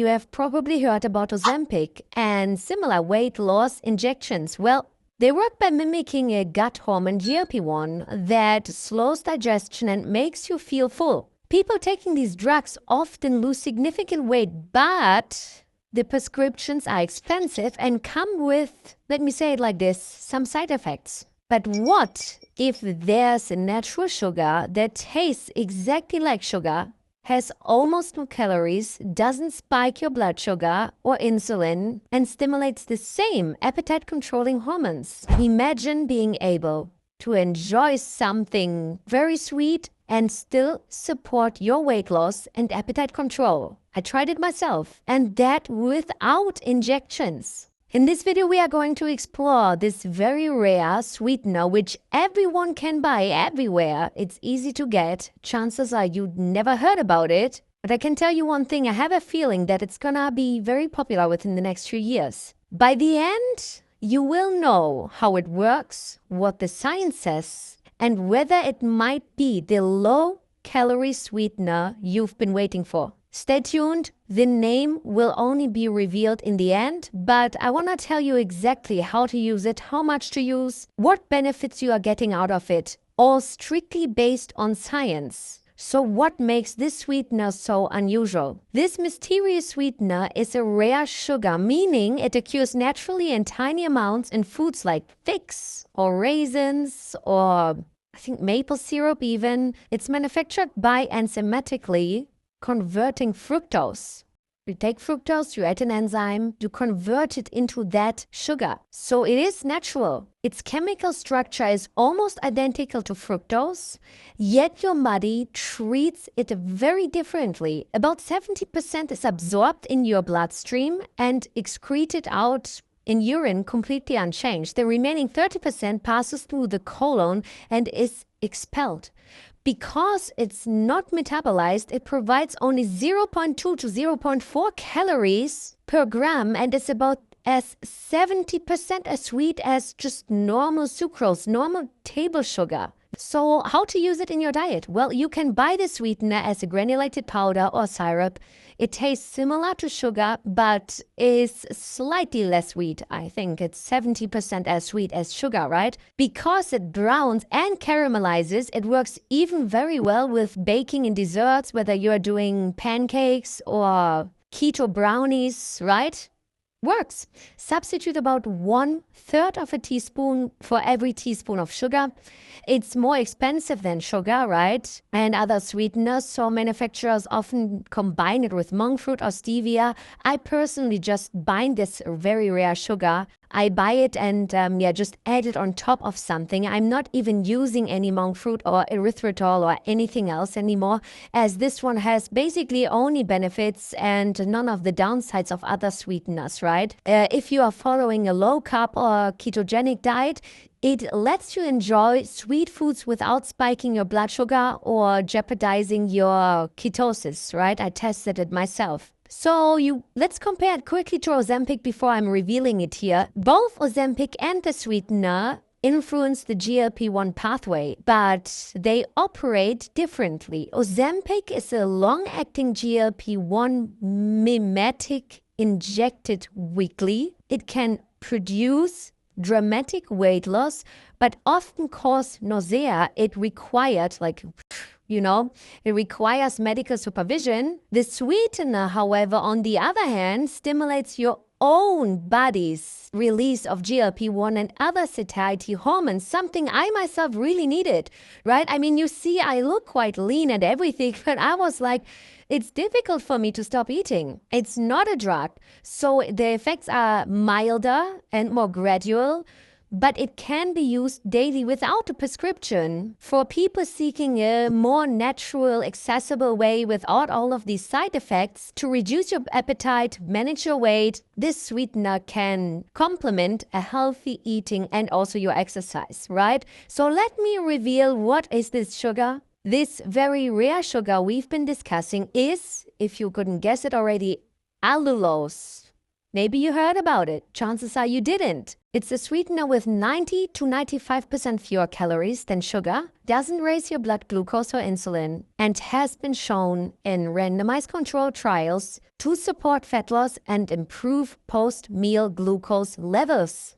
You have probably heard about OZEMPIC and similar weight loss injections. Well, they work by mimicking a gut hormone GLP-1 that slows digestion and makes you feel full. People taking these drugs often lose significant weight, but the prescriptions are expensive and come with, let me say it like this, some side effects. But what if there's a natural sugar that tastes exactly like sugar, has almost no calories, doesn't spike your blood sugar or insulin, and stimulates the same appetite-controlling hormones? Imagine being able to enjoy something very sweet and still support your weight loss and appetite control. I tried it myself, and that without injections. In this video, we are going to explore this very rare sweetener which everyone can buy everywhere. It's easy to get. Chances are you'd never heard about it. But I can tell you one thing, I have a feeling that it's gonna be very popular within the next few years. By the end, you will know how it works, what the science says, and whether it might be the low-calorie sweetener you've been waiting for. Stay tuned, the name will only be revealed in the end, but I want to tell you exactly how to use it, how much to use, what benefits you are getting out of it, all strictly based on science. So what makes this sweetener so unusual? This mysterious sweetener is a rare sugar, meaning it occurs naturally in tiny amounts in foods like figs or raisins or I think maple syrup even. It's manufactured by enzymatically converting fructose. You take fructose, you add an enzyme, you convert it into that sugar. So it is natural. Its chemical structure is almost identical to fructose, yet your body treats it very differently. About 70% is absorbed in your bloodstream and excreted out in urine completely unchanged. The remaining 30% passes through the colon and is expelled. Because it's not metabolized, it provides only 0.2 to 0.4 calories per gram and is about as 70% as sweet as just normal sucrose, normal table sugar. So how to use it in your diet? Well, you can buy the sweetener as a granulated powder or syrup. It tastes similar to sugar, but is slightly less sweet. I think it's 70% as sweet as sugar, right? Because it browns and caramelizes, it works even very well with baking in desserts, whether you're doing pancakes or keto brownies, right? Works. Substitute about 1/3 of a teaspoon for every teaspoon of sugar. It's more expensive than sugar, right? And other sweeteners, so manufacturers often combine it with monk fruit or stevia. I personally just buy this very rare sugar. I buy it and just add it on top of something. I'm not even using any monk fruit or erythritol or anything else anymore, as this one has basically only benefits and none of the downsides of other sweeteners, right? If you are following a low-carb or ketogenic diet, it lets you enjoy sweet foods without spiking your blood sugar or jeopardizing your ketosis, right? I tested it myself. So let's compare it quickly to OZEMPIC before I'm revealing it here. Both OZEMPIC and the sweetener influence the GLP-1 pathway, but they operate differently. OZEMPIC is a long-acting GLP-1 mimetic injected weekly. It can produce dramatic weight loss, but often cause nausea. It required it requires medical supervision. The sweetener, however, on the other hand, stimulates your own body's release of GLP-1 and other satiety hormones, something I myself really needed, right? I mean, you see, I look quite lean and everything, but I was like, it's difficult for me to stop eating. It's not a drug, so the effects are milder and more gradual, but it can be used daily without a prescription. For people seeking a more natural, accessible way without all of these side effects to reduce your appetite, manage your weight, this sweetener can complement a healthy eating and also your exercise, right? So let me reveal what is this sugar. This very rare sugar we've been discussing is, if you couldn't guess it already, allulose. Maybe you heard about it. Chances are you didn't. It's a sweetener with 90 to 95% fewer calories than sugar, doesn't raise your blood glucose or insulin, and has been shown in randomized controlled trials to support fat loss and improve post-meal glucose levels.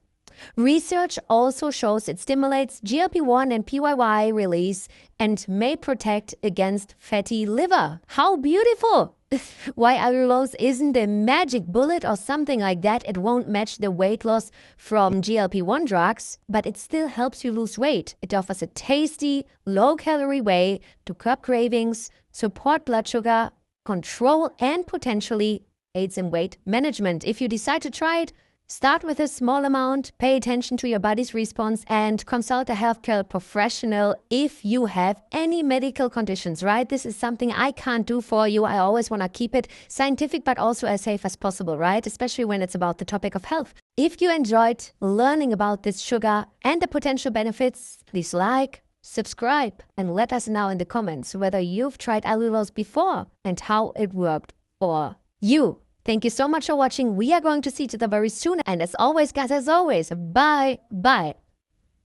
Research also shows it stimulates GLP-1 and PYY release and may protect against fatty liver. How beautiful! Why allulose isn't a magic bullet or something like that. It won't match the weight loss from GLP-1 drugs, but it still helps you lose weight. It offers a tasty, low-calorie way to curb cravings, support blood sugar control, and potentially aids in weight management. If you decide to try it, start with a small amount, pay attention to your body's response, and consult a healthcare professional if you have any medical conditions, right? This is something I can't do for you. I always want to keep it scientific, but also as safe as possible, right? Especially when it's about the topic of health. If you enjoyed learning about this sugar and the potential benefits, please like, subscribe, and let us know in the comments whether you've tried allulose before and how it worked for you. Thank you so much for watching. We are going to see each other very soon. And as always, guys, bye.